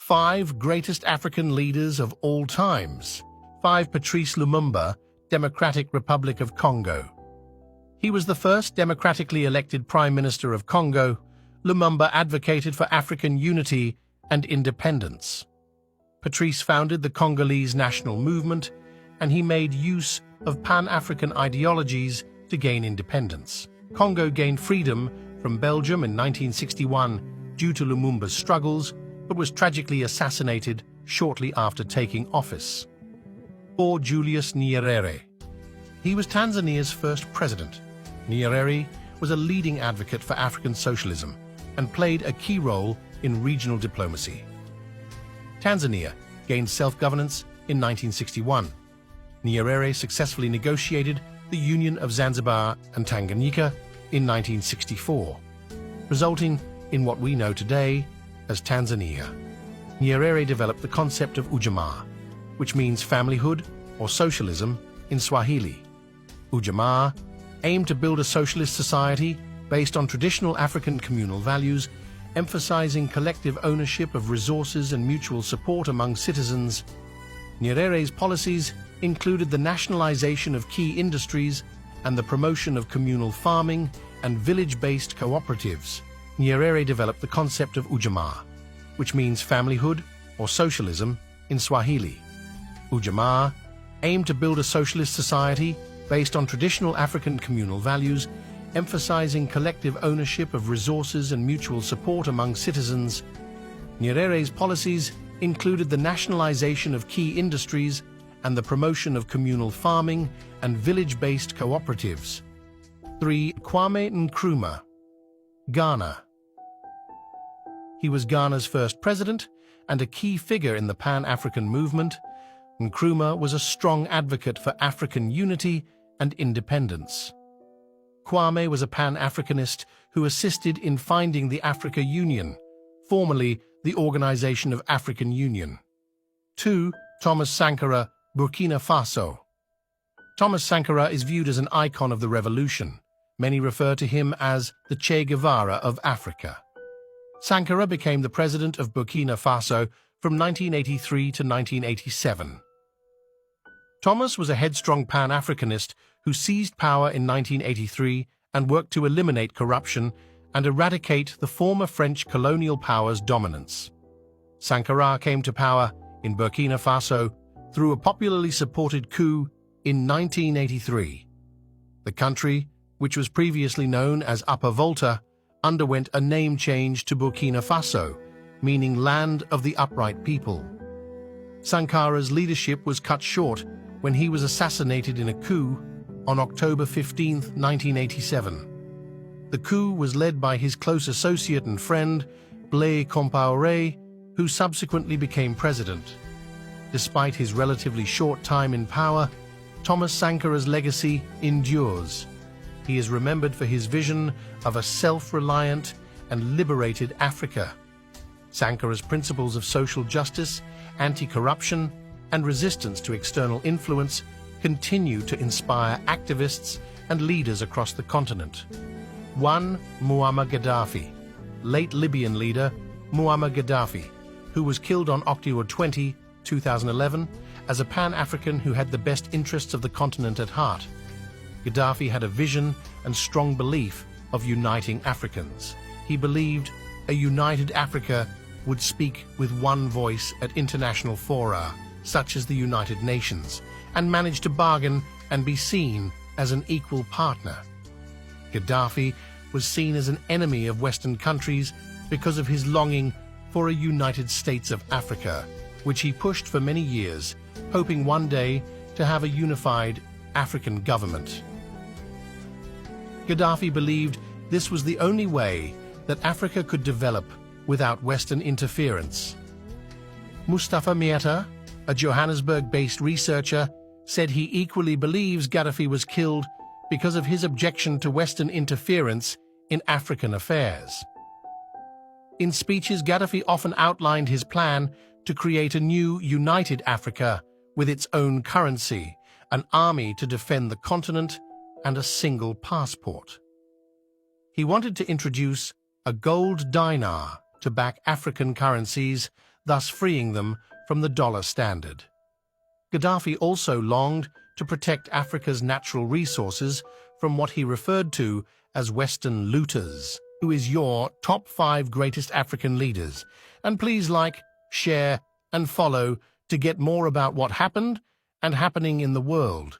5 greatest African leaders of all times. 5. Patrice Lumumba, Democratic Republic of Congo. He was the first democratically elected Prime Minister of Congo. Lumumba advocated for African unity and independence. Patrice founded the Congolese national movement, and he made use of Pan-African ideologies to gain independence. Congo gained freedom from Belgium in 1961 due to Lumumba's struggles, but was tragically assassinated shortly after taking office. 4. Julius Nyerere. He was Tanzania's first president. Nyerere was a leading advocate for African socialism and played a key role in regional diplomacy. Tanzania gained self-governance in 1961. Nyerere successfully negotiated the Union of Zanzibar and Tanganyika in 1964, resulting in what we know today as Tanzania. Nyerere developed the concept of ujamaa, which means familyhood or socialism in Swahili. Ujamaa aimed to build a socialist society based on traditional African communal values, emphasizing collective ownership of resources and mutual support among citizens. Nyerere's policies included the nationalization of key industries and the promotion of communal farming and village-based cooperatives. Nyerere developed the concept of ujamaa, which means familyhood or socialism in Swahili. Ujamaa aimed to build a socialist society based on traditional African communal values, emphasizing collective ownership of resources and mutual support among citizens. Nyerere's policies included the nationalization of key industries and the promotion of communal farming and village-based cooperatives. 3. Kwame Nkrumah, Ghana. He was Ghana's first president and a key figure in the Pan-African movement. Nkrumah was a strong advocate for African unity and independence. Kwame was a Pan-Africanist who assisted in founding the Africa Union, formerly the Organization of African Union. 2. Thomas Sankara, Burkina Faso. Thomas Sankara is viewed as an icon of the revolution. Many refer to him as the Che Guevara of Africa. Sankara became the president of Burkina Faso from 1983 to 1987. Thomas was a headstrong Pan-Africanist who seized power in 1983 and worked to eliminate corruption and eradicate the former French colonial power's dominance. Sankara came to power in Burkina Faso through a popularly supported coup in 1983. The country, which was previously known as Upper Volta, underwent a name change to Burkina Faso, meaning Land of the Upright People. Sankara's leadership was cut short when he was assassinated in a coup on October 15, 1987. The coup was led by his close associate and friend, Blaise Compaoré, who subsequently became president. Despite his relatively short time in power, Thomas Sankara's legacy endures. He is remembered for his vision of a self-reliant and liberated Africa. Sankara's principles of social justice, anti-corruption, and resistance to external influence continue to inspire activists and leaders across the continent. 1. Muammar Gaddafi. Late Libyan leader Muammar Gaddafi, who was killed on October 20, 2011, as a Pan-African who had the best interests of the continent at heart. Gaddafi had a vision and strong belief of uniting Africans. He believed a united Africa would speak with one voice at international fora, such as the United Nations, and managed to bargain and be seen as an equal partner. Gaddafi was seen as an enemy of Western countries because of his longing for a United States of Africa, which he pushed for many years, hoping one day to have a unified African government. Gaddafi believed this was the only way that Africa could develop without Western interference. Mustafa Mieta, a Johannesburg-based researcher, said he equally believes Gaddafi was killed because of his objection to Western interference in African affairs. In speeches, Gaddafi often outlined his plan to create a new united Africa with its own currency, an army to defend the continent, and a single passport. He wanted to introduce a gold dinar to back African currencies thus freeing them from the dollar standard. Gaddafi also longed to protect Africa's natural resources from what he referred to as Western looters. Who is your top 5 greatest African leaders? And please like, share, and follow to get more about what happened and happening in the world.